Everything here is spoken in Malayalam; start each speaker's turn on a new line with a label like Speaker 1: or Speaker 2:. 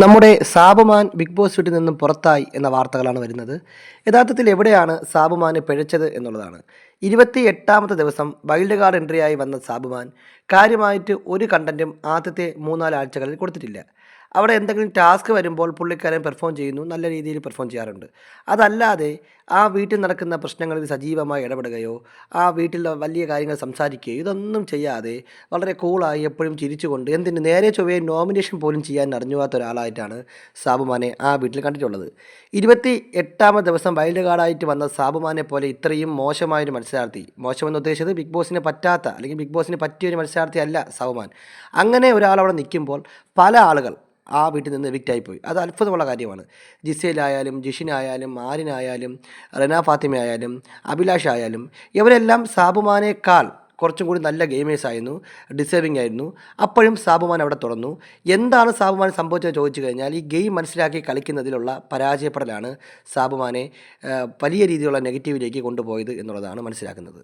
Speaker 1: നമ്മുടെ സാബുമാൻ ബിഗ് ബോസ് വീട്ടിൽ നിന്നും പുറത്തായി എന്ന വാർത്തകളാണ് വരുന്നത്. യഥാർത്ഥത്തിൽ എവിടെയാണ് സാബുമാന് പിഴച്ചത് എന്നുള്ളതാണ്. 28ാമത്തെ ദിവസം വൈൽഡ് കാർഡ് എൻട്രിയായി വന്ന സാബുമാൻ കാര്യമായിട്ട് ഒരു കണ്ടൻറ്റും ആദ്യത്തെ 3-4 ആഴ്ചകളിൽ കൊടുത്തിട്ടില്ല. അവിടെ എന്തെങ്കിലും ടാസ്ക് വരുമ്പോൾ പുള്ളിക്കാരൻ പെർഫോം ചെയ്യുന്നു, നല്ല രീതിയിൽ പെർഫോം ചെയ്യാറുണ്ട്. അതല്ലാതെ ആ വീട്ടിൽ നടക്കുന്ന പ്രശ്നങ്ങളിൽ സജീവമായി ഇടപെടുകയോ ആ വീട്ടിൽ വലിയ കാര്യങ്ങൾ സംസാരിക്കുകയോ ഇതൊന്നും ചെയ്യാതെ വളരെ കൂളായി എപ്പോഴും ചിരിച്ചുകൊണ്ട് എന്തിന് നേരെ ചൊവ്വേ നോമിനേഷൻ പോലും ചെയ്യാൻ അറിഞ്ഞുവാത്ത ഒരാളായിട്ടാണ് സാബുമാനെ ആ വീട്ടിൽ കണ്ടിട്ടുള്ളത്. 28ാമത്തെ ദിവസം വൈൽഡ് കാർഡായിട്ട് വന്ന സാബുമാനെ പോലെ ഇത്രയും മോശമായൊരു മത്സരാർത്ഥി, മോശമെന്ന് ഉദ്ദേശിച്ചത് ബിഗ് ബോസിന് പറ്റാത്ത അല്ലെങ്കിൽ ബിഗ് ബോസിന് പറ്റിയൊരു മത്സരാർത്ഥി അല്ല സാബുമാൻ. അങ്ങനെ ഒരാളവിടെ നിൽക്കുമ്പോൾ പല ആളുകൾ ആ വീട്ടിൽ നിന്ന് എവിക്റ്റായിപ്പോയി. അത് അത്ഭുതമുള്ള കാര്യമാണ്. ജിസയിലായാലും ജിഷിനായാലും ആര്യനായാലും റെന ഫാത്തിമയായാലും അഭിലാഷായാലും ഇവരെല്ലാം സാബുമാനേക്കാൾ കുറച്ചും കൂടി നല്ല ഗെയിമേഴ്സ് ആയിരുന്നു, ഡിസേർവിംഗ് ആയിരുന്നു. അപ്പോഴും സാബുമാൻ അവിടെ തുറന്നു. എന്താണ് സാബുമാൻ സംഭവിച്ചത് ചോദിച്ചു കഴിഞ്ഞാൽ ഈ ഗെയിം മനസ്സിലാക്കി കളിക്കുന്നതിലുള്ള പരാജയപ്പെടലാണ് സാബുമാനെ വലിയ രീതിയിലുള്ള നെഗറ്റീവിലേക്ക് കൊണ്ടുപോയത് എന്നുള്ളതാണ് മനസ്സിലാക്കുന്നത്.